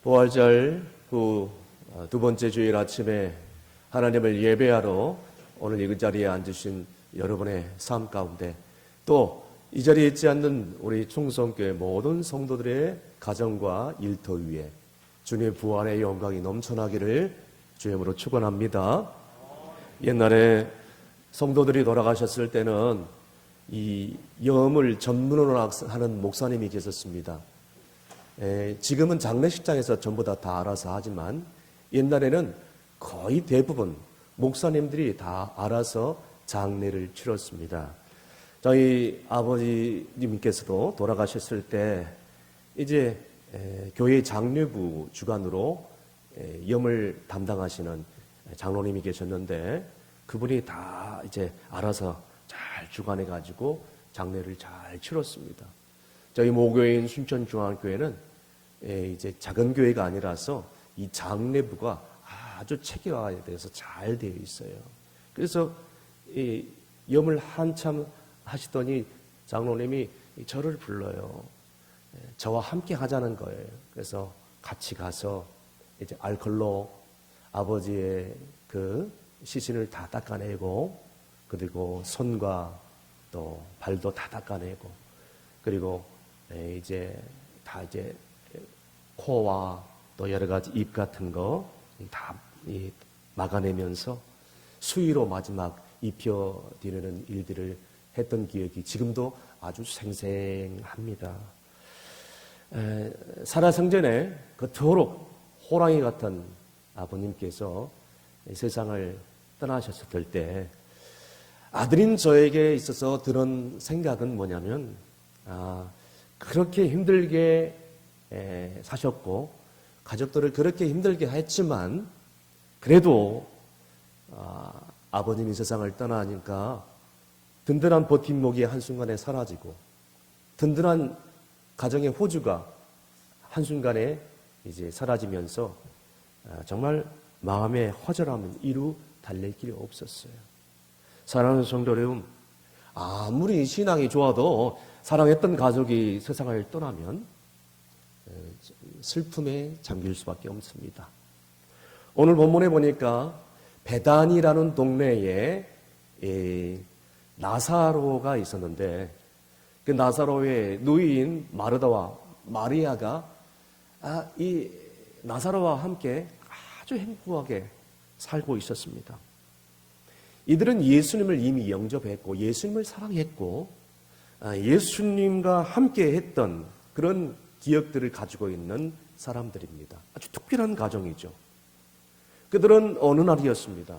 부활절 후 두 번째 주일 아침에 하나님을 예배하러 오늘 이 자리에 앉으신 여러분의 삶 가운데 또 이 자리에 있지 않는 우리 충성교회 모든 성도들의 가정과 일터 위에 주님의 부활의 영광이 넘쳐나기를 주님으로 축원합니다. 옛날에 성도들이 돌아가셨을 때는 이 염을 전문으로 하는 목사님이 계셨습니다. 지금은 장례식장에서 전부 다 알아서 하지만 옛날에는 거의 대부분 목사님들이 다 알아서 장례를 치렀습니다. 저희 아버지님께서도 돌아가셨을 때 이제 교회 장례부 주관으로 염을 담당하시는 장로님이 계셨는데 그분이 다 이제 알아서 잘 주관해가지고 장례를 잘 치렀습니다. 저희 모교회인 순천중앙교회는 이제 작은 교회가 아니라서 이 장례부가 아주 체계화돼서 잘 되어 있어요. 그래서 이 염을 한참 하시더니 장로님이 저를 불러요. 저와 함께 하자는 거예요. 그래서 같이 가서 이제 알콜로 아버지의 그 시신을 다 닦아내고 그리고 손과 또 발도 다 닦아내고 그리고 이제 다 이제 코와 또 여러 가지 입 같은 거 다 막아내면서 수의로 마지막 입혀드리는 일들을 했던 기억이 지금도 아주 생생합니다. 살아생전에 그토록 호랑이 같은 아버님께서 세상을 떠나셨을 때 아들인 저에게 있어서 드는 생각은 뭐냐면 그렇게 힘들게 사셨고 가족들을 그렇게 힘들게 했지만 그래도 아버님이 세상을 떠나니까 든든한 버팀목이 한순간에 사라지고 든든한 가정의 호주가 한순간에 이제 사라지면서 정말 마음의 허전함은 이루 달랠 길이 없었어요. 사랑하는 성도 여러분, 아무리 신앙이 좋아도 사랑했던 가족이 세상을 떠나면 슬픔에 잠길 수밖에 없습니다. 오늘 본문에 보니까 베단이라는 동네에 나사로가 있었는데 그 나사로의 누이인 마르다와 마리아가 이 나사로와 함께 아주 행복하게 살고 있었습니다. 이들은 예수님을 이미 영접했고 예수님을 사랑했고 예수님과 함께 했던 그런 기억들을 가지고 있는 사람들입니다. 아주 특별한 가정이죠. 그들은 어느 날이었습니다.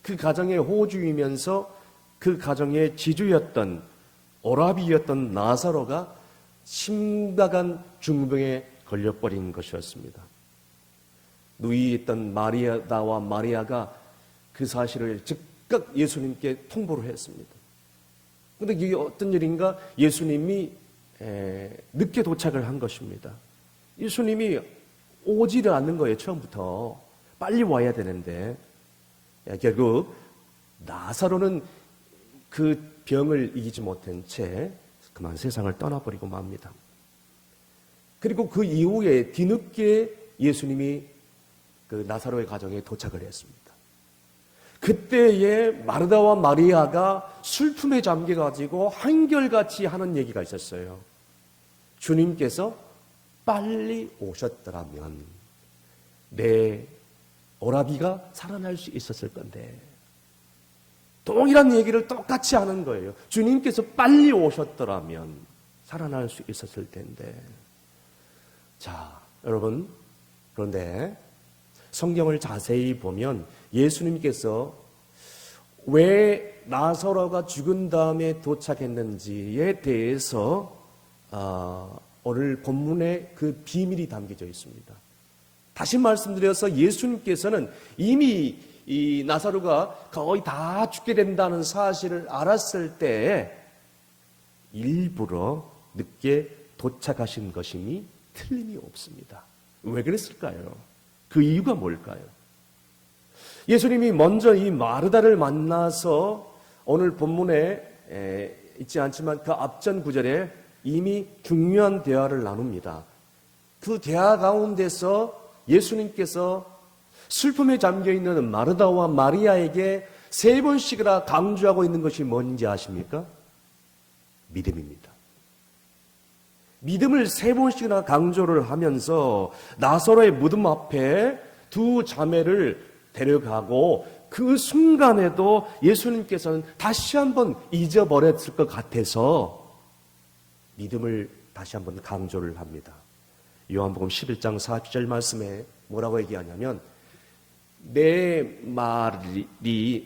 그 가정의 호주이면서 그 가정의 지주였던 오라비였던 나사로가 심각한 중병에 걸려버린 것이었습니다. 누이에 있던 마리아다와 마리아가 그 사실을 즉각 예수님께 통보를 했습니다. 그런데 이게 어떤 일인가? 예수님이 늦게 도착을 한 것입니다. 예수님이 오지를 않는 거예요. 처음부터 빨리 와야 되는데 결국 나사로는 그 병을 이기지 못한 채 그만 세상을 떠나버리고 맙니다. 그리고 그 이후에 뒤늦게 예수님이 그 나사로의 가정에 도착을 했습니다. 그때에 마르다와 마리아가 슬픔에 잠겨가지고 한결같이 하는 얘기가 있었어요. 주님께서 빨리 오셨더라면 내 오라비가 살아날 수 있었을 건데 동일한 얘기를 똑같이 하는 거예요. 주님께서 빨리 오셨더라면 살아날 수 있었을 텐데. 자, 여러분, 그런데 성경을 자세히 보면 예수님께서 왜 나사로가 죽은 다음에 도착했는지에 대해서 오늘 본문에 그 비밀이 담겨져 있습니다. 다시 말씀드려서 예수님께서는 이미 이 나사로가 거의 다 죽게 된다는 사실을 알았을 때 일부러 늦게 도착하신 것임이 틀림이 없습니다. 왜 그랬을까요? 그 이유가 뭘까요? 예수님이 먼저 이 마르다를 만나서 오늘 본문에 있지 않지만 그 앞전 구절에 이미 중요한 대화를 나눕니다. 그 대화 가운데서 예수님께서 슬픔에 잠겨있는 마르다와 마리아에게 3번씩이나 강조하고 있는 것이 뭔지 아십니까? 믿음입니다. 믿음을 3번씩이나 강조를 하면서 나사로의 무덤 앞에 두 자매를 데려가고 그 순간에도 예수님께서는 다시 한번 잊어버렸을 것 같아서 믿음을 다시 한번 강조를 합니다. 요한복음 11장 40절 말씀에 뭐라고 얘기하냐면 내 말이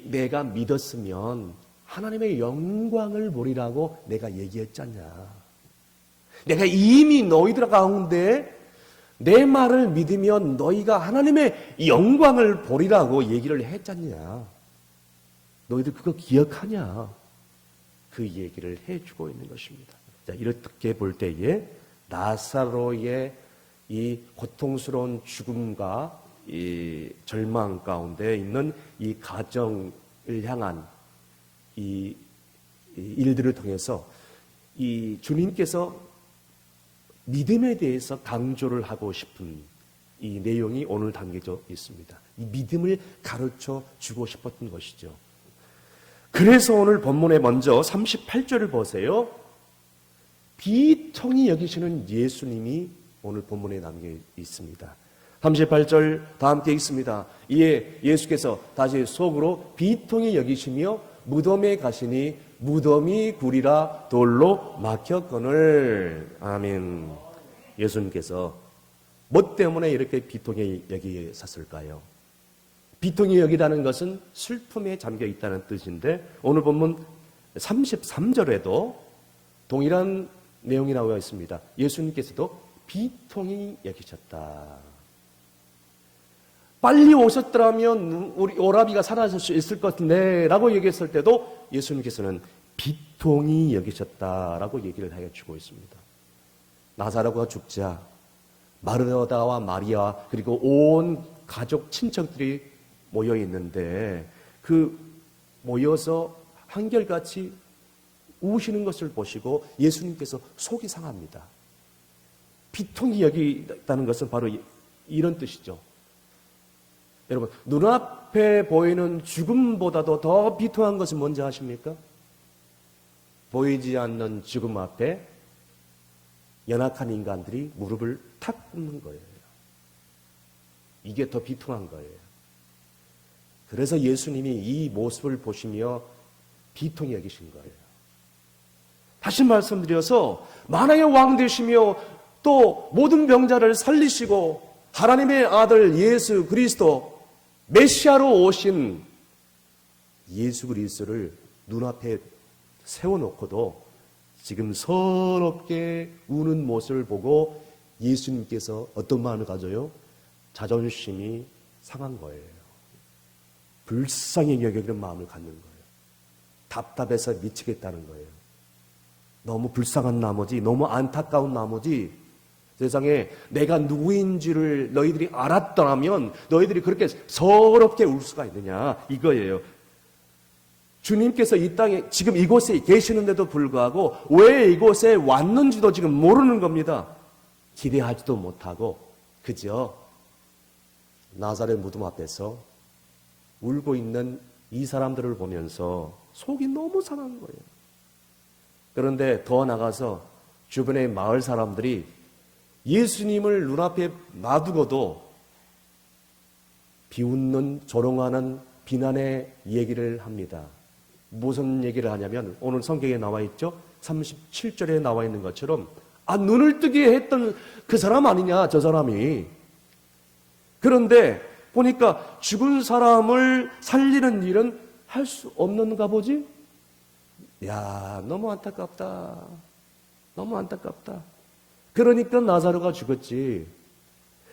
내가 믿었으면 하나님의 영광을 보리라고 내가 얘기했잖냐. 내가 이미 너희들 가운데 내 말을 믿으면 너희가 하나님의 영광을 보리라고 얘기를 했잖냐. 너희들 그거 기억하냐. 그 얘기를 해주고 있는 것입니다. 자, 이렇게 볼 때에 나사로의 이 고통스러운 죽음과 이 절망 가운데 있는 이 가정을 향한 이 일들을 통해서 이 주님께서 믿음에 대해서 강조를 하고 싶은 이 내용이 오늘 담겨져 있습니다. 이 믿음을 가르쳐 주고 싶었던 것이죠. 그래서 오늘 본문에 먼저 38절을 보세요. 비통히 여기시는 예수님이 오늘 본문에 담겨 있습니다. 38절 다 함께 읽습니다. 이에 예수께서 다시 속으로 비통히 여기시며 무덤에 가시니 무덤이 굴이라 돌로 막혔거늘. 아멘. 예수님께서 뭐 때문에 이렇게 비통히 여기셨을까요? 비통히 여기다는 것은 슬픔에 잠겨 있다는 뜻인데 오늘 본문 33절에도 동일한 내용이 나와 있습니다. 예수님께서도 비통히 여기셨다. 빨리 오셨더라면 우리 오라비가 사라질 수 있을 것 같은데 라고 얘기했을 때도 예수님께서는 비통히 여기셨다라고 얘기를 하여 주고 있습니다. 나사로가 죽자 마르다와 마리아 그리고 온 가족 친척들이 모여 있는데 그 모여서 한결같이 우시는 것을 보시고 예수님께서 속이 상합니다. 비통히 여기다는 것은 바로 이런 뜻이죠. 여러분, 눈앞에 보이는 죽음보다도 더 비통한 것은 뭔지 아십니까? 보이지 않는 죽음 앞에 연약한 인간들이 무릎을 탁 꿇는 거예요. 이게 더 비통한 거예요. 그래서 예수님이 이 모습을 보시며 비통히 여기신 거예요. 다시 말씀드려서 만왕의 왕 되시며 또 모든 병자를 살리시고 하나님의 아들 예수 그리스도 메시아로 오신 예수 그리스도를 눈앞에 세워놓고도 지금 서럽게 우는 모습을 보고 예수님께서 어떤 마음을 가져요? 자존심이 상한 거예요. 불쌍히 여기는 마음을 갖는 거예요. 답답해서 미치겠다는 거예요. 너무 불쌍한 나머지, 너무 안타까운 나머지 세상에 내가 누구인지를 너희들이 알았더라면 너희들이 그렇게 서럽게 울 수가 있느냐 이거예요. 주님께서 이 땅에 지금 이곳에 계시는데도 불구하고 왜 이곳에 왔는지도 지금 모르는 겁니다. 기대하지도 못하고 그저 나사렛 무덤 앞에서 울고 있는 이 사람들을 보면서 속이 너무 상한 거예요. 그런데 더 나가서 주변의 마을 사람들이 예수님을 눈앞에 놔두고도 비웃는 조롱하는 비난의 얘기를 합니다. 무슨 얘기를 하냐면 오늘 성경에 나와 있죠. 37절에 나와 있는 것처럼 눈을 뜨게 했던 그 사람 아니냐 저 사람이. 그런데 보니까 죽은 사람을 살리는 일은 할 수 없는가 보지? 야, 너무 안타깝다. 너무 안타깝다. 그러니까 나사로가 죽었지.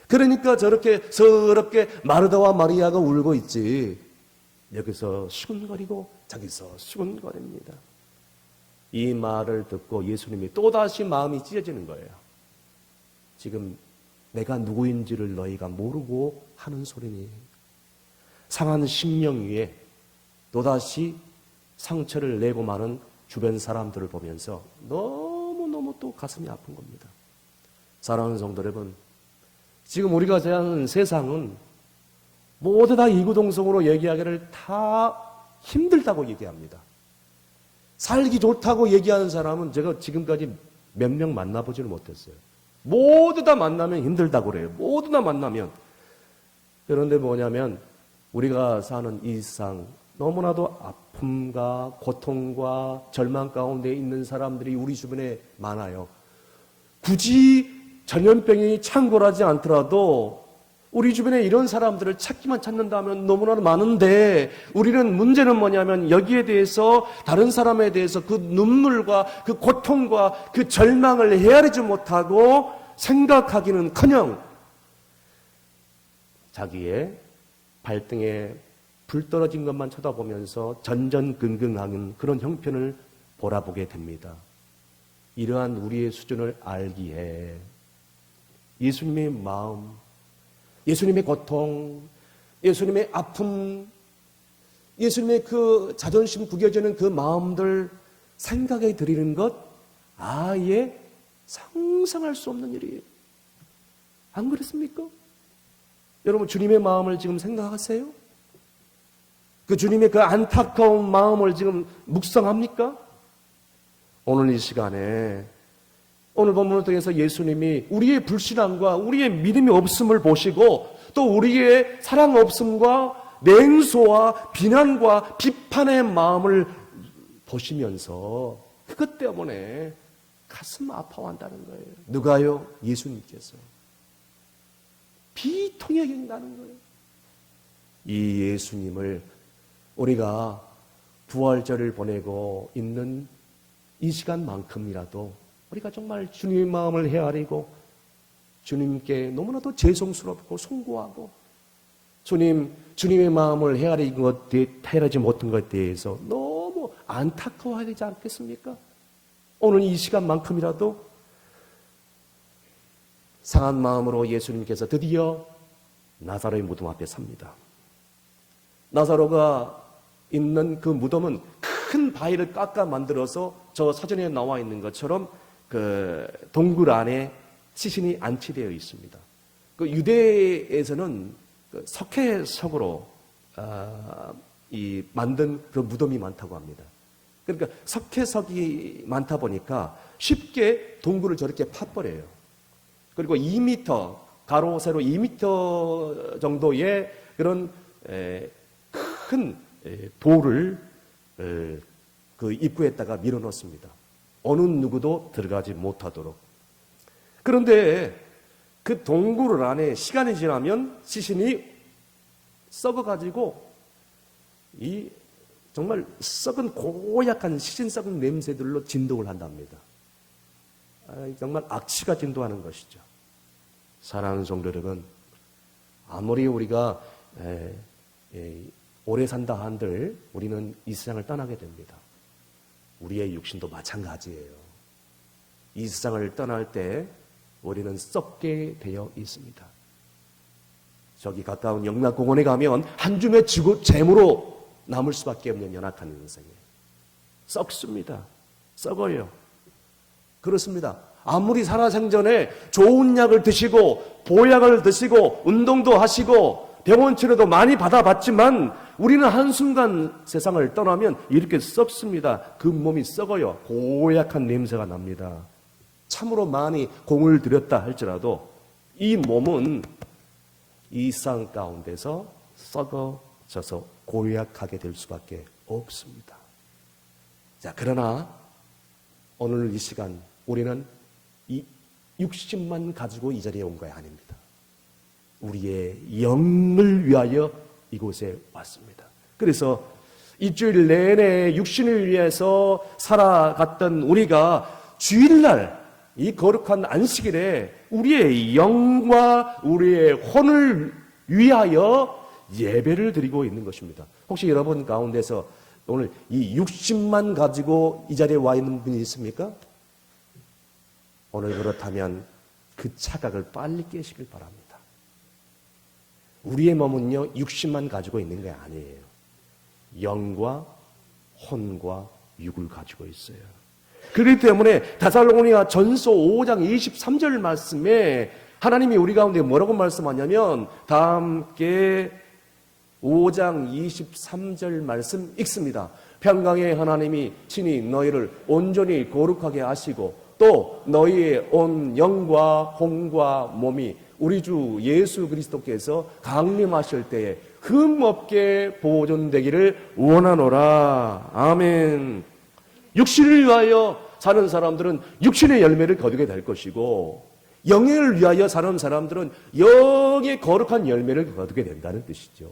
그러니까 저렇게 서럽게 마르다와 마리아가 울고 있지. 여기서 수군거리고 저기서 수군거립니다. 이 말을 듣고 예수님이 또다시 마음이 찢어지는 거예요. 지금 내가 누구인지를 너희가 모르고 하는 소리니. 상한 심령 위에 또다시 상처를 내고 마는 주변 사람들을 보면서 너무너무 또 가슴이 아픈 겁니다. 사랑하는 성도 여러분, 지금 우리가 사는 세상은 모두 다 이구동성으로 얘기하기를 다 힘들다고 얘기합니다. 살기 좋다고 얘기하는 사람은 제가 지금까지 몇 명 만나보지를 못했어요. 모두 다 만나면 힘들다고 그래요. 모두 다 만나면. 그런데 뭐냐면 우리가 사는 이 세상 너무나도 아픔과 고통과 절망 가운데 있는 사람들이 우리 주변에 많아요. 굳이 전염병이 창궐하지 않더라도 우리 주변에 이런 사람들을 찾기만 찾는다면 너무나도 많은데 우리는 문제는 뭐냐면 여기에 대해서 다른 사람에 대해서 그 눈물과 그 고통과 그 절망을 헤아리지 못하고 생각하기는커녕 자기의 발등에 불 떨어진 것만 쳐다보면서 전전긍긍하는 그런 형편을 보라보게 됩니다. 이러한 우리의 수준을 알기에 예수님의 마음, 예수님의 고통, 예수님의 아픔, 예수님의 그 자존심 구겨지는 그 마음들 생각해 드리는 것 아예 상상할 수 없는 일이에요. 안 그렇습니까? 여러분 주님의 마음을 지금 생각하세요? 그 주님의 그 안타까운 마음을 지금 묵상합니까? 오늘 이 시간에 오늘 본문을 통해서 예수님이 우리의 불신앙과 우리의 믿음이 없음을 보시고 또 우리의 사랑 없음과 냉소와 비난과 비판의 마음을 보시면서 그것 때문에 가슴 아파한다는 거예요. 누가요? 예수님께서 비통하게 여긴다는 거예요. 이 예수님을 우리가 부활절을 보내고 있는 이 시간만큼이라도 우리가 정말 주님의 마음을 헤아리고 주님께 너무나도 죄송스럽고 송구하고 주님의 마음을 헤아리지 못한 것에 대해서 너무 안타까워야 되지 않겠습니까? 오늘 이 시간만큼이라도 상한 마음으로 예수님께서 드디어 나사로의 무덤 앞에 삽니다. 나사로가 있는 그 무덤은 큰 바위를 깎아 만들어서 저 사전에 나와 있는 것처럼 그 동굴 안에 시신이 안치되어 있습니다. 그 유대에서는 그 석회석으로 만든 그런 무덤이 많다고 합니다. 그러니까 석회석이 많다 보니까 쉽게 동굴을 저렇게 파버려요. 그리고 2m 가로 세로 2m 정도의 그런 큰 돌을 그 입구에다가 밀어넣습니다. 어느 누구도 들어가지 못하도록. 그런데 그 동굴 안에 시간이 지나면 시신이 썩어가지고 이 정말 썩은 고약한 시신 썩은 냄새들로 진동을 한답니다. 정말 악취가 진동하는 것이죠. 사랑하는 성도 여러분, 아무리 우리가 오래 산다 한들 우리는 이 세상을 떠나게 됩니다. 우리의 육신도 마찬가지예요. 이 세상을 떠날 때 우리는 썩게 되어 있습니다. 저기 가까운 영락공원에 가면 한 줌의 재물로 남을 수밖에 없는 연약한 인생에 썩습니다. 썩어요. 그렇습니다. 아무리 살아생전에 좋은 약을 드시고 보약을 드시고 운동도 하시고 병원 치료도 많이 받아봤지만 우리는 한순간 세상을 떠나면 이렇게 썩습니다. 그 몸이 썩어요. 고약한 냄새가 납니다. 참으로 많이 공을 들였다 할지라도 이 몸은 이 세상 가운데서 썩어져서 고약하게 될 수밖에 없습니다. 자, 그러나 오늘 이 시간 우리는 이 육신만 가지고 이 자리에 온 것이 아닙니다. 우리의 영을 위하여 이곳에 왔습니다. 그래서 일주일 내내 육신을 위해서 살아갔던 우리가 주일날 이 거룩한 안식일에 우리의 영과 우리의 혼을 위하여 예배를 드리고 있는 것입니다. 혹시 여러분 가운데서 오늘 이 육신만 가지고 이 자리에 와 있는 분이 있습니까? 오늘 그렇다면 그 착각을 빨리 깨시길 바랍니다. 우리의 몸은요, 육신만 가지고 있는 게 아니에요. 영과 혼과 육을 가지고 있어요. 그렇기 때문에 데살로니가 전서 5장 23절 말씀에 하나님이 우리 가운데 뭐라고 말씀하냐면 다 함께 5장 23절 말씀 읽습니다. 평강의 하나님이 친히 너희를 온전히 거룩하게 하시고 또 너희의 온 영과 혼과 몸이 우리 주 예수 그리스도께서 강림하실 때에 흠없게 보존되기를 원하노라. 아멘. 육신을 위하여 사는 사람들은 육신의 열매를 거두게 될 것이고 영을 위하여 사는 사람들은 영의 거룩한 열매를 거두게 된다는 뜻이죠.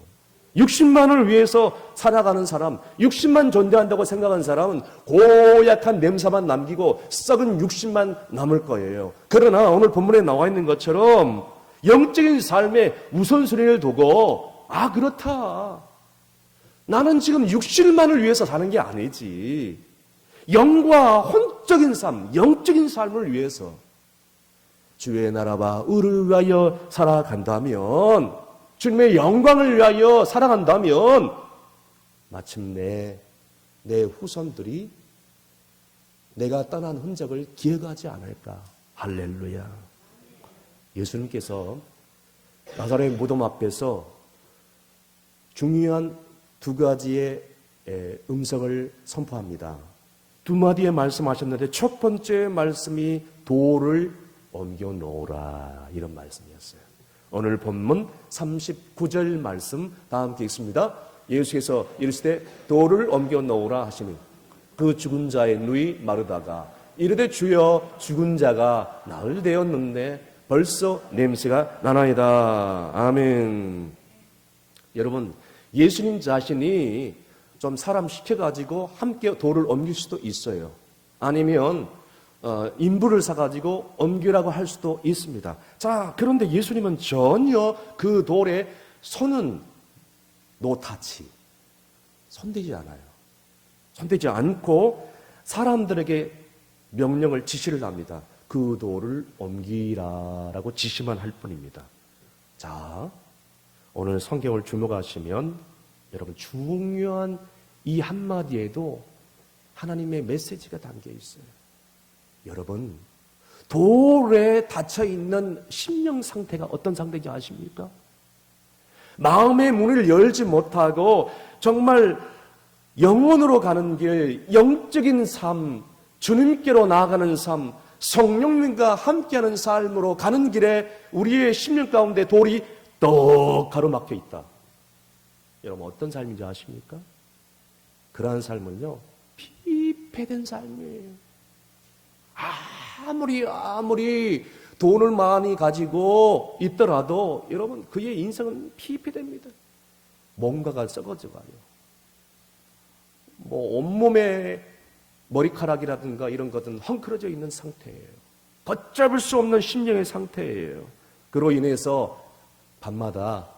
육신만을 위해서 살아가는 사람, 육신만 존재한다고 생각하는 사람은 고약한 냄새만 남기고 썩은 육신만 남을 거예요. 그러나 오늘 본문에 나와 있는 것처럼 영적인 삶의 우선순위를 두고 그렇다. 나는 지금 육신만을 위해서 사는 게 아니지. 영과 혼적인 삶, 영적인 삶을 위해서 주의 나라와 의를 위하여 살아간다면, 주님의 영광을 위하여 살아간다면 마침내 내 후손들이 내가 떠난 흔적을 기억하지 않을까. 할렐루야. 예수님께서 나사렛 무덤 앞에서 중요한 두 가지의 음성을 선포합니다. 두 마디의 말씀하셨는데 첫 번째 말씀이 돌을 옮겨 놓으라, 이런 말씀이었어요. 오늘 본문 39절 말씀 다 함께 읽습니다. 예수께서 이르시되 돌을 옮겨 놓으라 하시니 그 죽은 자의 누이 마르다가 이르되 주여 죽은 자가 나흘 되었는데 벌써 냄새가 나나이다. 아멘. 여러분, 예수님 자신이 좀 사람 시켜가지고 함께 돌을 옮길 수도 있어요. 아니면 인부를 사가지고 옮기라고 할 수도 있습니다. 자, 그런데 예수님은 전혀 그 돌에 손은 노타치, 손대지 않아요. 손대지 않고 사람들에게 명령을 지시를 합니다. 그 돌을 옮기라라고 지시만 할 뿐입니다. 자, 오늘 성경을 주목하시면 여러분 중요한 이 한마디에도 하나님의 메시지가 담겨 있어요. 여러분, 돌에 닫혀있는 심령 상태가 어떤 상태인지 아십니까? 마음의 문을 열지 못하고 정말 영혼으로 가는 길, 영적인 삶, 주님께로 나아가는 삶, 성령님과 함께하는 삶으로 가는 길에 우리의 심령 가운데 돌이 떡 가로막혀 있다. 여러분 어떤 삶인지 아십니까? 그러한 삶은요, 피폐된 삶이에요. 아무리 돈을 많이 가지고 있더라도 여러분 그의 인생은 피폐됩니다. 뭔가가 썩어져가요. 온몸에 머리카락이라든가 이런 것은 헝클어져 있는 상태예요. 걷잡을 수 없는 심령의 상태예요. 그로 인해서 밤마다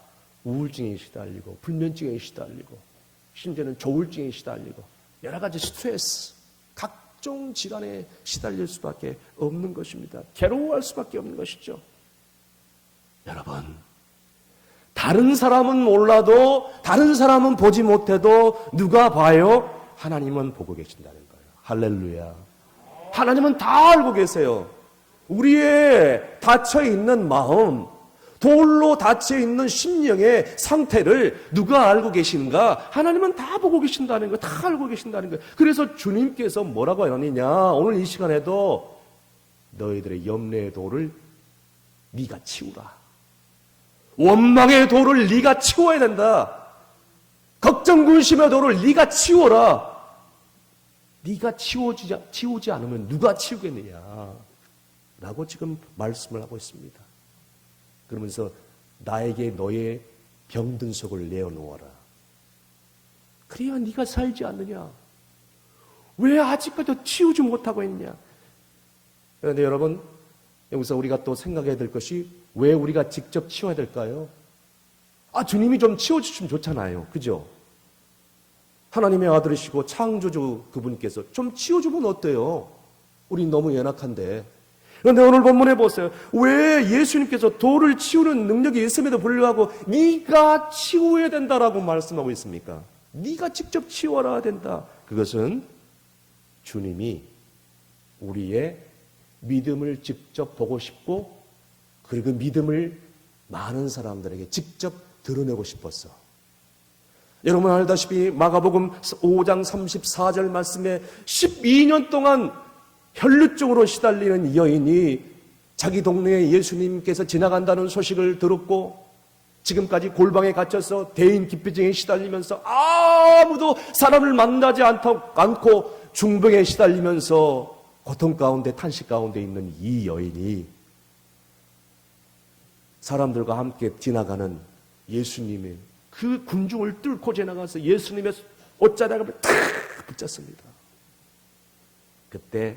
우울증에 시달리고 불면증에 시달리고 심지어는 조울증에 시달리고 여러 가지 스트레스, 각종 질환에 시달릴 수밖에 없는 것입니다. 괴로워할 수밖에 없는 것이죠. 여러분, 다른 사람은 몰라도, 다른 사람은 보지 못해도 누가 봐요? 하나님은 보고 계신다는 거예요. 할렐루야. 하나님은 다 알고 계세요. 우리의 닫혀있는 마음, 돌로 닫혀있는 심령의 상태를 누가 알고 계신가? 하나님은 다 보고 계신다는 거예요. 다 알고 계신다는 거예요. 그래서 주님께서 뭐라고 하느냐? 오늘 이 시간에도 너희들의 염려의 돌을 네가 치우라. 원망의 돌을 네가 치워야 된다. 걱정 근심의 돌을 네가 치워라. 네가 치우지 않으면 누가 치우겠느냐? 라고 지금 말씀을 하고 있습니다. 그러면서 나에게 너의 병든 속을 내어놓아라. 그래야 네가 살지 않느냐? 왜 아직까지도 치우지 못하고 있냐? 그런데 여러분, 여기서 우리가 또 생각해야 될 것이 왜 우리가 직접 치워야 될까요? 주님이 좀 치워주시면 좋잖아요. 그죠? 하나님의 아들이시고 창조주 그분께서 좀 치워주면 어때요? 우리 너무 연약한데. 그런데 오늘 본문에 보세요. 왜 예수님께서 돌을 치우는 능력이 있음에도 불구하고 네가 치워야 된다라고 말씀하고 있습니까? 네가 직접 치워야 된다. 그것은 주님이 우리의 믿음을 직접 보고 싶고 그리고 그 믿음을 많은 사람들에게 직접 드러내고 싶었어. 여러분 알다시피 마가복음 5장 34절 말씀에 12년 동안 혈루증으로 시달리는 이 여인이 자기 동네에 예수님께서 지나간다는 소식을 들었고 지금까지 골방에 갇혀서 대인 기피증에 시달리면서 아무도 사람을 만나지 않고 중병에 시달리면서 고통 가운데 탄식 가운데 있는 이 여인이 사람들과 함께 지나가는 예수님의 그 군중을 뚫고 지나가서 예수님의 옷자락을 탁 붙잡습니다. 그때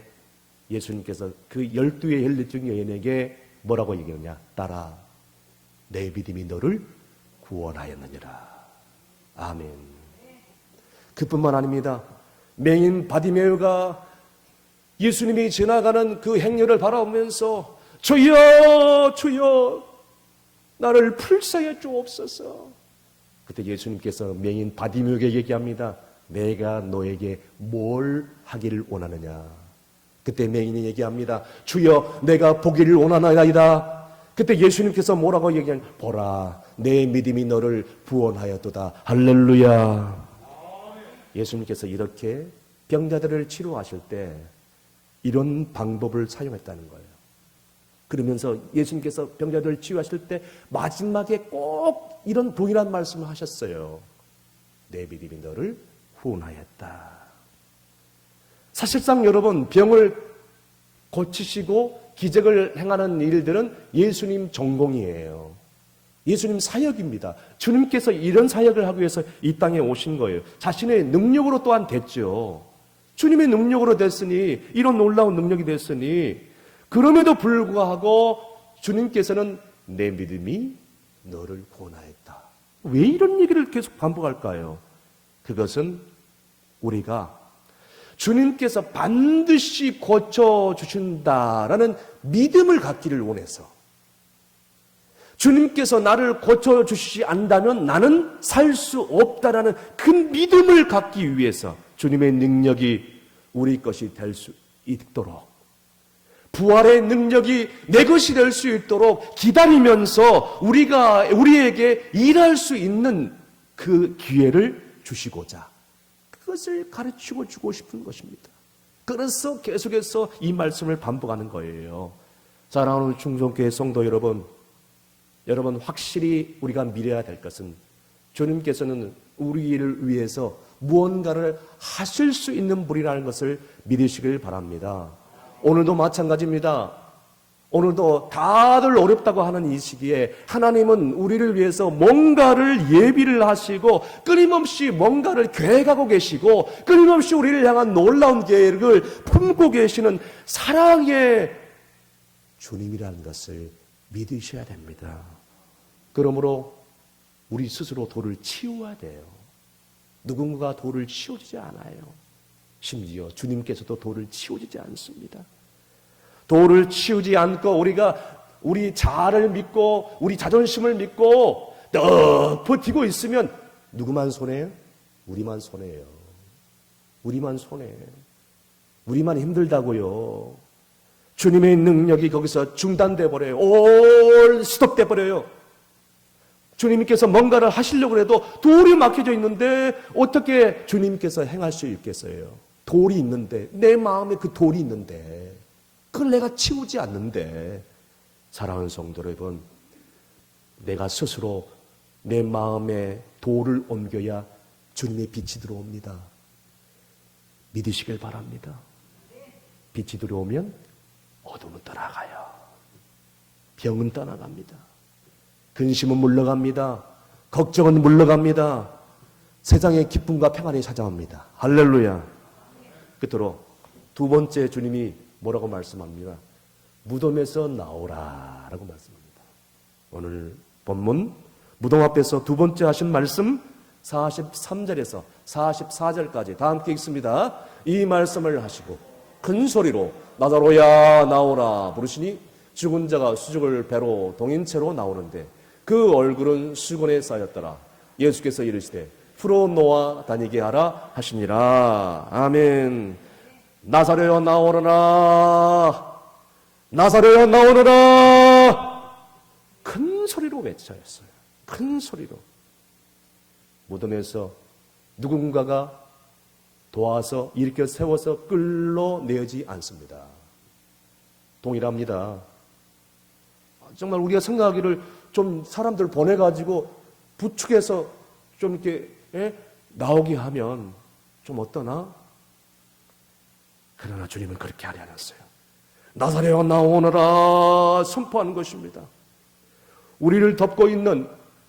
예수님께서 그 12의 혈루증 여인에게 뭐라고 얘기하냐? 딸아, 내 믿음이 너를 구원하였느니라. 아멘. 그뿐만 아닙니다. 맹인 바디메오가 예수님이 지나가는 그 행렬을 바라보면서 주여 주여 나를 풀사해 주옵소서. 그때 예수님께서 맹인 바디메오에게 얘기합니다. 내가 너에게 뭘 하기를 원하느냐. 그때 맹인이 얘기합니다. 주여 내가 보기를 원하나이다. 그때 예수님께서 뭐라고 얘기하냐. 보라 내 믿음이 너를 구원하였도다. 할렐루야. 예수님께서 이렇게 병자들을 치료하실 때 이런 방법을 사용했다는 거예요. 그러면서 예수님께서 병자들을 치유하실 때 마지막에 꼭 이런 동일한 말씀을 하셨어요. 내 믿음이 너를 구원하였다. 사실상 여러분 병을 고치시고 기적을 행하는 일들은 예수님 전공이에요. 예수님 사역입니다. 주님께서 이런 사역을 하기 위해서 이 땅에 오신 거예요. 자신의 능력으로 또한 됐죠. 주님의 능력으로 됐으니 이런 놀라운 능력이 됐으니 그럼에도 불구하고 주님께서는 내 믿음이 너를 구원하였다. 왜 이런 얘기를 계속 반복할까요? 그것은 우리가 주님께서 반드시 고쳐주신다라는 믿음을 갖기를 원해서 주님께서 나를 고쳐주시지 않다면 나는 살 수 없다라는 그 믿음을 갖기 위해서 주님의 능력이 우리 것이 될 수 있도록 부활의 능력이 내 것이 될 수 있도록 기다리면서 우리에게 일할 수 있는 그 기회를 주시고자 그것을 가르치고 주고 싶은 것입니다. 그래서 계속해서 이 말씀을 반복하는 거예요. 사랑하는 충성교회 성도 여러분, 확실히 우리가 믿어야 될 것은 주님께서는 우리를 위해서 무언가를 하실 수 있는 분이라는 것을 믿으시길 바랍니다. 오늘도 마찬가지입니다. 오늘도 다들 어렵다고 하는 이 시기에 하나님은 우리를 위해서 뭔가를 예비를 하시고 끊임없이 뭔가를 계획하고 계시고 끊임없이 우리를 향한 놀라운 계획을 품고 계시는 사랑의 주님이라는 것을 믿으셔야 됩니다. 그러므로 우리 스스로 돌을 치워야 돼요. 누군가가 돌을 치워주지 않아요. 심지어 주님께서도 돌을 치워주지 않습니다. 돌을 치우지 않고 우리가 우리 자아를 믿고 우리 자존심을 믿고 떡 버티고 있으면 누구만 손해요? 우리만 손해요. 우리만 손해. 우리만 힘들다고요. 주님의 능력이 거기서 중단돼 버려요. 올 스톱돼 버려요. 주님께서 뭔가를 하시려고 해도 돌이 막혀져 있는데 어떻게 주님께서 행할 수 있겠어요? 돌이 있는데, 내 마음에 그 돌이 있는데 그걸 내가 치우지 않는데. 사랑하는 성도 여러분, 내가 스스로 내 마음에 돌을 옮겨야 주님의 빛이 들어옵니다. 믿으시길 바랍니다. 빛이 들어오면 어둠은 떠나가요. 병은 떠나갑니다. 근심은 물러갑니다. 걱정은 물러갑니다. 세상의 기쁨과 평안이 찾아옵니다. 할렐루야. 끝으로 두 번째 주님이 뭐라고 말씀합니다? 무덤에서 나오라 라고 말씀합니다. 오늘 본문 무덤 앞에서 두 번째 하신 말씀 43절에서 44절까지 다 함께 읽습니다. 이 말씀을 하시고 큰 소리로 나사로야 나오라 부르시니 죽은 자가 수족을 배로 동인채로 나오는데 그 얼굴은 수건에 쌓였더라. 예수께서 이르시되 풀어 놓아 다니게 하라 하시니라. 아멘. 나사로야 나오너라. 나사로야 나오너라. 외쳐였어요. 큰 소리로. 무덤에서 누군가가 도와서 일으켜 세워서 끌어내지 않습니다. 동일합니다. 정말 우리가 생각하기를 좀 사람들 보내가지고 부축해서 좀 이렇게 나오게 하면 좀 어떠나? 그러나 주님은 그렇게 하지 않았어요. 나사렛아 나오너라 선포하는 것입니다. 우리를 덮고 있는,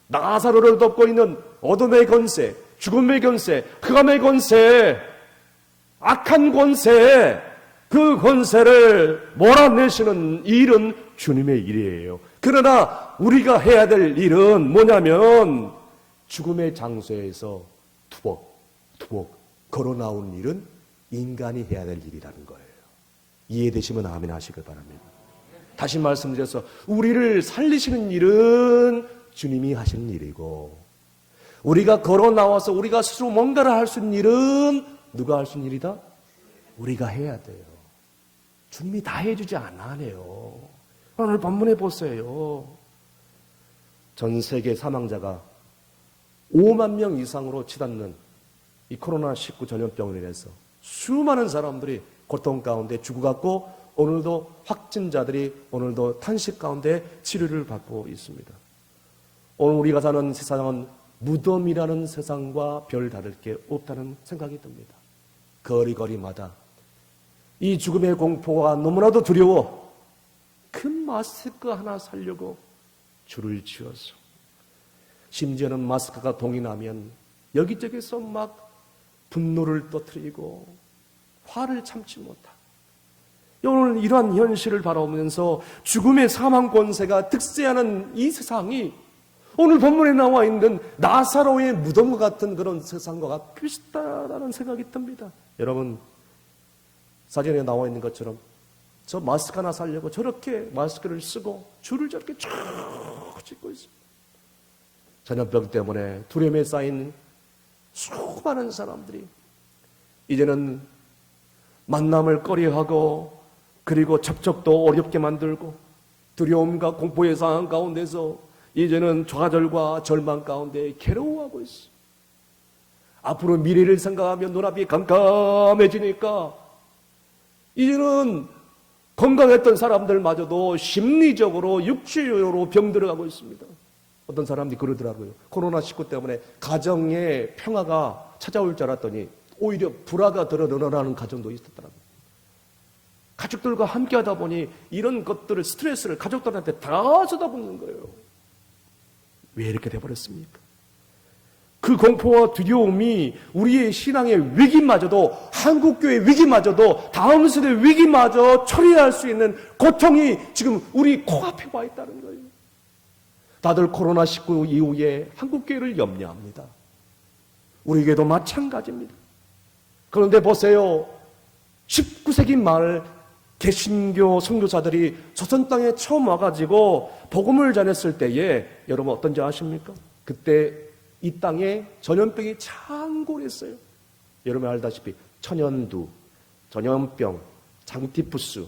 나사로를 덮고 있는 어둠의 권세, 죽음의 권세, 흑암의 권세, 악한 권세, 그 권세를 몰아내시는 일은 주님의 일이에요. 그러나 우리가 해야 될 일은 뭐냐면 죽음의 장소에서 투벅 걸어 나온 일은 인간이 해야 될 일이라는 거예요. 이해되시면 아멘 하시길 바랍니다. 다시 말씀드려서 우리를 살리시는 일은 주님이 하시는 일이고, 우리가 걸어 나와서 우리가 스스로 뭔가를 할 수 있는 일은 누가 할 수 있는 일이다? 우리가 해야 돼요. 주님이 다 해주지 않아요. 오늘 본문에 보세요. 전 세계 사망자가 5만 명 이상으로 치닫는 이 코로나19 전염병으로 인해서 수많은 사람들이 고통 가운데 죽어갔고, 오늘도 확진자들이 오늘도 탄식 가운데 치료를 받고 있습니다. 오늘 우리가 사는 세상은 무덤이라는 세상과 별 다를 게 없다는 생각이 듭니다. 거리거리마다 이 죽음의 공포가 너무나도 두려워 큰 마스크 하나 사려고 줄을 지어서, 심지어는 마스크가 동이 나면 여기저기서 막 분노를 터뜨리고 화를 참지 못하고, 오늘 이러한 현실을 바라보면서 죽음의 사망 권세가 득세하는 이 세상이 오늘 본문에 나와 있는 나사로의 무덤과 같은 그런 세상과 비슷하다는 생각이 듭니다. 여러분, 사진에 나와 있는 것처럼 저 마스크 하나 사려고 저렇게 마스크를 쓰고 줄을 저렇게 쭉 짓고 있습니다. 전염병 때문에 두려움에 쌓인 수많은 사람들이 이제는 만남을 꺼려하고, 그리고 접촉도 어렵게 만들고, 두려움과 공포의 상황 가운데서 이제는 좌절과 절망 가운데 괴로워하고 있어. 앞으로 미래를 생각하면 눈앞이 깜깜해지니까 이제는 건강했던 사람들마저도 심리적으로 육체적으로 병들어가고 있습니다. 어떤 사람들이 그러더라고요. 코로나19 때문에 가정의 평화가 찾아올 줄 알았더니 오히려 불화가 더 늘어나는 가정도 있었더라고요. 가족들과 함께 하다 보니 이런 것들을, 스트레스를 가족들한테 다 쏟아붓는 거예요. 왜 이렇게 돼버렸습니까? 그 공포와 두려움이 우리의 신앙의 위기마저도, 한국교회의 위기마저도, 다음 세대의 위기마저 처리할 수 있는 고통이 지금 우리 코앞에 와 있다는 거예요. 다들 코로나19 이후에 한국교회를 염려합니다. 우리에게도 마찬가지입니다. 그런데 보세요. 19세기 말 개신교 선교사들이 조선 땅에 처음 와가지고 복음을 전했을 때에 여러분 어떤지 아십니까? 그때 이 땅에 전염병이 창궐했어요. 여러분 알다시피 천연두, 전염병, 장티푸스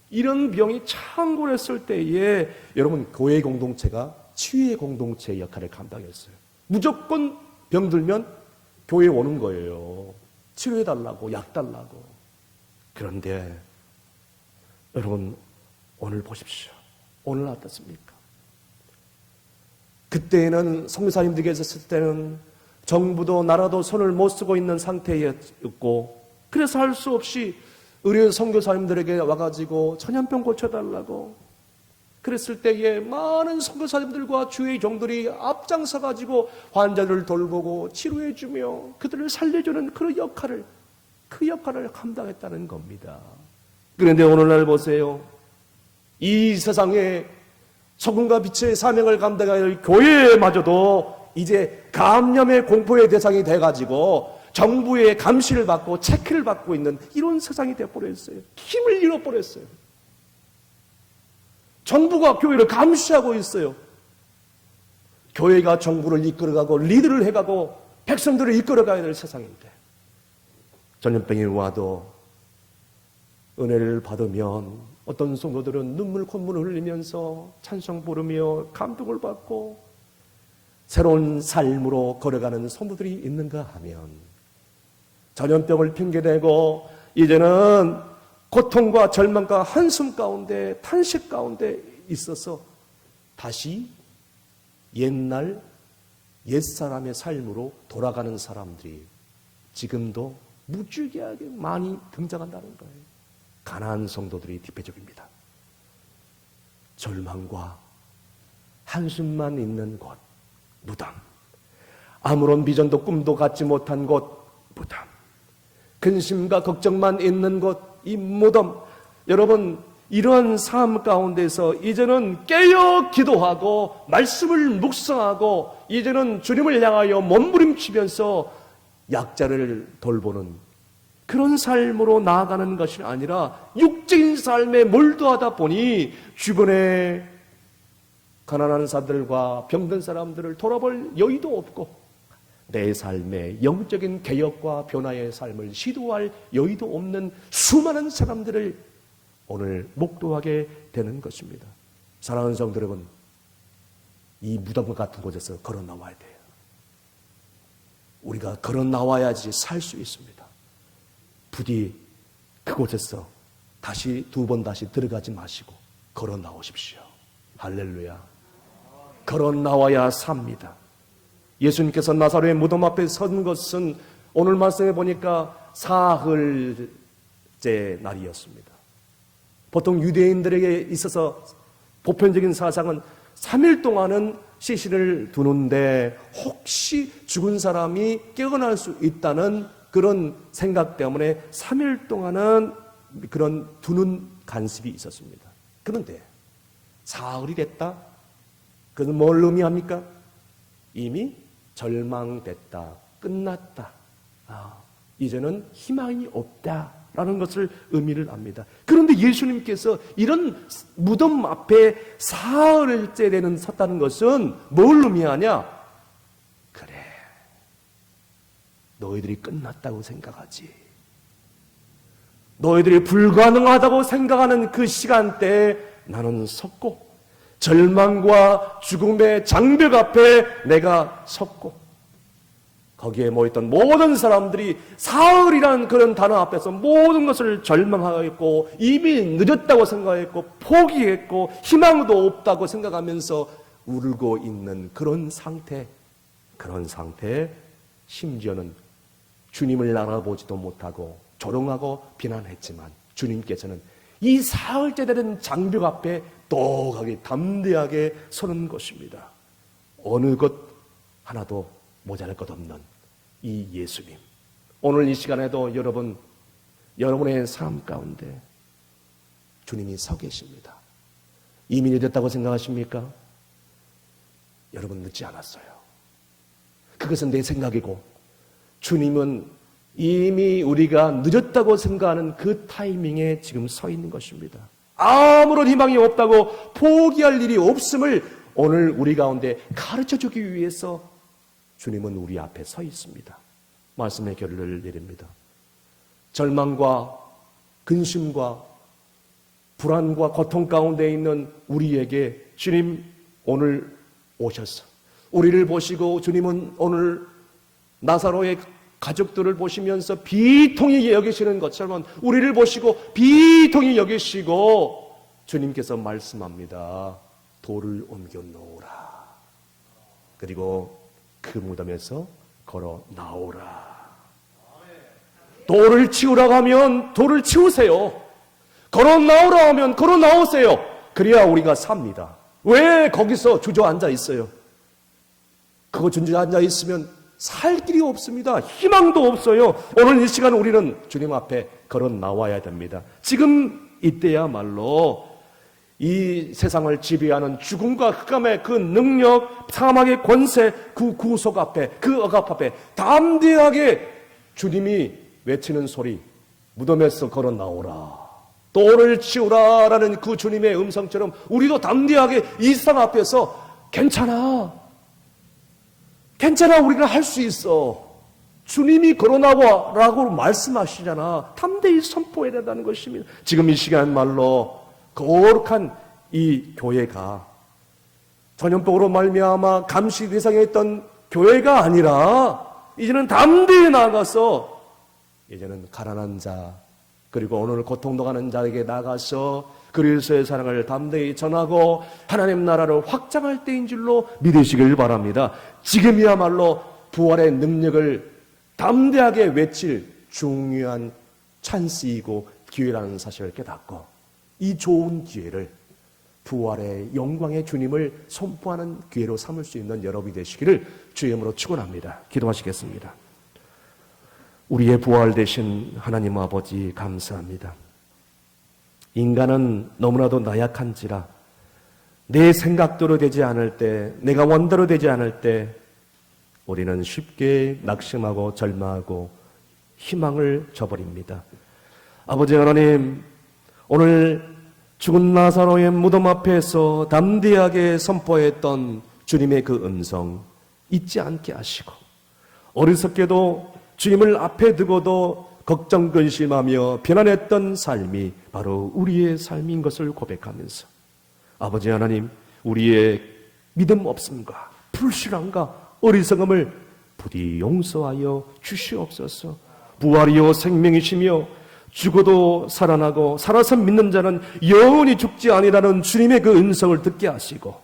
이런 병이 창궐했을 때에 여러분 교회 공동체가 치유의 공동체의 역할을 감당했어요. 무조건 병들면 교회에 오는 거예요. 치료해달라고, 약 달라고. 그런데 여러분 오늘 보십시오. 오늘 어떻습니까? 그때는 선교사님들께서 있을 때는 정부도 나라도 손을 못 쓰고 있는 상태였고, 그래서 할 수 없이 의료 선교사님들에게 와가지고 전염병 고쳐달라고 그랬을 때에 많은 선교사님들과 주의 종들이 앞장서가지고 환자를 돌보고 치료해주며 그들을 살려주는 그 역할을 감당했다는 겁니다. 그런데 오늘날 보세요. 이 세상에 소금과 빛의 사명을 감당할 교회마저도 이제 감염의 공포의 대상이 돼가지고 정부의 감시를 받고 체크를 받고 있는 이런 세상이 되어버렸어요. 힘을 잃어버렸어요. 정부가 교회를 감시하고 있어요. 교회가 정부를 이끌어가고 리드를 해가고 백성들을 이끌어가야 될 세상인데, 전염병이 와도 은혜를 받으면 어떤 성도들은 눈물 콧물을 흘리면서 찬송 부르며 감동을 받고 새로운 삶으로 걸어가는 성도들이 있는가 하면 전염병을 핑계대고 이제는 고통과 절망과 한숨 가운데 탄식 가운데 있어서 다시 옛날 옛사람의 삶으로 돌아가는 사람들이 지금도 무지개하게 많이 등장한다는 거예요. 가난한 성도들이 대표적입니다. 절망과 한숨만 있는 곳, 무덤. 아무런 비전도 꿈도 갖지 못한 곳, 무덤. 근심과 걱정만 있는 곳, 이 무덤. 여러분, 이러한 삶 가운데서 이제는 깨어 기도하고 말씀을 묵상하고 이제는 주님을 향하여 몸부림치면서 약자를 돌보는 그런 삶으로 나아가는 것이 아니라 육적인 삶에 몰두하다 보니 주변에 가난한 사람들과 병든 사람들을 돌아볼 여유도 없고 내 삶의 영적인 개혁과 변화의 삶을 시도할 여유도 없는 수많은 사람들을 오늘 목도하게 되는 것입니다. 사랑하는 성도 여러분, 이 무덤 같은 곳에서 걸어 나와야 돼요. 우리가 걸어 나와야지 살 수 있습니다. 부디 그곳에서 다시 두 번 다시 들어가지 마시고 걸어 나오십시오. 할렐루야. 걸어 나와야 삽니다. 예수님께서 나사로의 무덤 앞에 선 것은 오늘 말씀해 보니까 사흘째 날이었습니다. 보통 유대인들에게 있어서 보편적인 사상은 3일 동안은 시신을 두는데 혹시 죽은 사람이 깨어날 수 있다는 그런 생각 때문에 3일 동안은 그런 두는 관습이 있었습니다. 그런데 사흘이 됐다? 그건 뭘 의미합니까? 이미 절망됐다, 끝났다, 이제는 희망이 없다라는 것을 의미를 합니다. 그런데 예수님께서 이런 무덤 앞에 사흘째 되는 섰다는 것은 뭘 의미하냐? 그래, 너희들이 끝났다고 생각하지. 너희들이 불가능하다고 생각하는 그 시간대에 나는 섰고 절망과 죽음의 장벽 앞에 내가 섰고 거기에 모였던 모든 사람들이 사흘이라는 그런 단어 앞에서 모든 것을 절망하였고 이미 늦었다고 생각했고 포기했고 희망도 없다고 생각하면서 울고 있는 그런 상태에 심지어는 주님을 알아보지도 못하고 조롱하고 비난했지만 주님께서는 이 사흘째 되는 장벽 앞에 똑하게 담대하게 서는 것입니다. 어느 것 하나도 모자랄 것 없는 이 예수님. 오늘 이 시간에도 여러분의 삶 가운데 주님이 서 계십니다. 이미 늦었다고 생각하십니까? 여러분 늦지 않았어요. 그것은 내 생각이고 주님은 이미 우리가 늦었다고 생각하는 그 타이밍에 지금 서 있는 것입니다. 아무런 희망이 없다고 포기할 일이 없음을 오늘 우리 가운데 가르쳐주기 위해서 주님은 우리 앞에 서 있습니다. 말씀의 결론을 내립니다. 절망과 근심과 불안과 고통 가운데 있는 우리에게 주님 오늘 오셔서 우리를 보시고 주님은 오늘 나사로의 가족들을 보시면서 비통히 여기시는 것처럼 우리를 보시고 비통히 여기시고 주님께서 말씀합니다. 돌을 옮겨 놓으라. 그리고 그 무덤에서 걸어 나오라. 돌을 치우라고 하면 돌을 치우세요. 걸어 나오라 하면 걸어 나오세요. 그래야 우리가 삽니다. 왜 거기서 주저앉아 있어요? 그거 주저앉아 있으면 살 길이 없습니다. 희망도 없어요. 오늘 이 시간 우리는 주님 앞에 걸어 나와야 됩니다. 지금 이때야말로 이 세상을 지배하는 죽음과 흑암의 그 능력, 사막의 권세, 그 구속 앞에, 그 억압 앞에 담대하게 주님이 외치는 소리, 무덤에서 걸어 나오라, 돌을 치우라라는 그 주님의 음성처럼 우리도 담대하게 이 세상 앞에서 괜찮아, 우리가 할 수 있어, 주님이 걸어 나와라고 말씀하시잖아, 담대히 선포해야 된다는 것입니다. 지금 이 시간 말로 거룩한 이 교회가 전염병으로 말미암아 감시 대상에 있던 교회가 아니라 이제는 담대히 나가서 이제는 가난한 자 그리고 오늘 고통 당하는 자에게 나가서 그리스도의 사랑을 담대히 전하고 하나님 나라를 확장할 때인 줄로 믿으시길 바랍니다. 지금이야말로 부활의 능력을 담대하게 외칠 중요한 찬스이고 기회라는 사실을 깨닫고 이 좋은 기회를 부활의 영광의 주님을 선포하는 기회로 삼을 수 있는 여러분이 되시기를 주의 이름으로 축원합니다. 기도하시겠습니다. 우리의 부활 되신 하나님 아버지 감사합니다. 인간은 너무나도 나약한지라 내 생각대로 되지 않을 때, 내가 원대로 되지 않을 때 우리는 쉽게 낙심하고 절망하고 희망을 저버립니다. 아버지 하나님, 오늘 죽은 나사로의 무덤 앞에서 담대하게 선포했던 주님의 그 음성 잊지 않게 하시고 어리석게도 주님을 앞에 두고도 걱정 근심하며 편안했던 삶이 바로 우리의 삶인 것을 고백하면서 아버지 하나님, 우리의 믿음 없음과 불신앙과 어리석음을 부디 용서하여 주시옵소서. 부활이요 생명이시며 죽어도 살아나고 살아서 믿는 자는 영원히 죽지 아니라는 주님의 그 음성을 듣게 하시고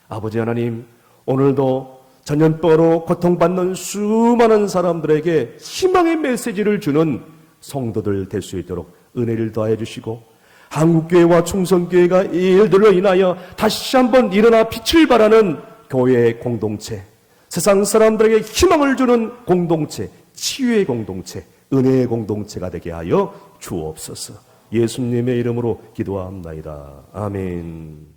아버지 하나님, 오늘도 전염병으로 고통받는 수많은 사람들에게 희망의 메시지를 주는 성도들 될 수 있도록 은혜를 더해 주시고 한국교회와 충성교회가 이 일들로 인하여 다시 한번 일어나 빛을 발하는 교회의 공동체, 세상 사람들에게 희망을 주는 공동체, 치유의 공동체, 은혜의 공동체가 되게 하여 주옵소서. 예수님의 이름으로 기도합나이다. 아멘.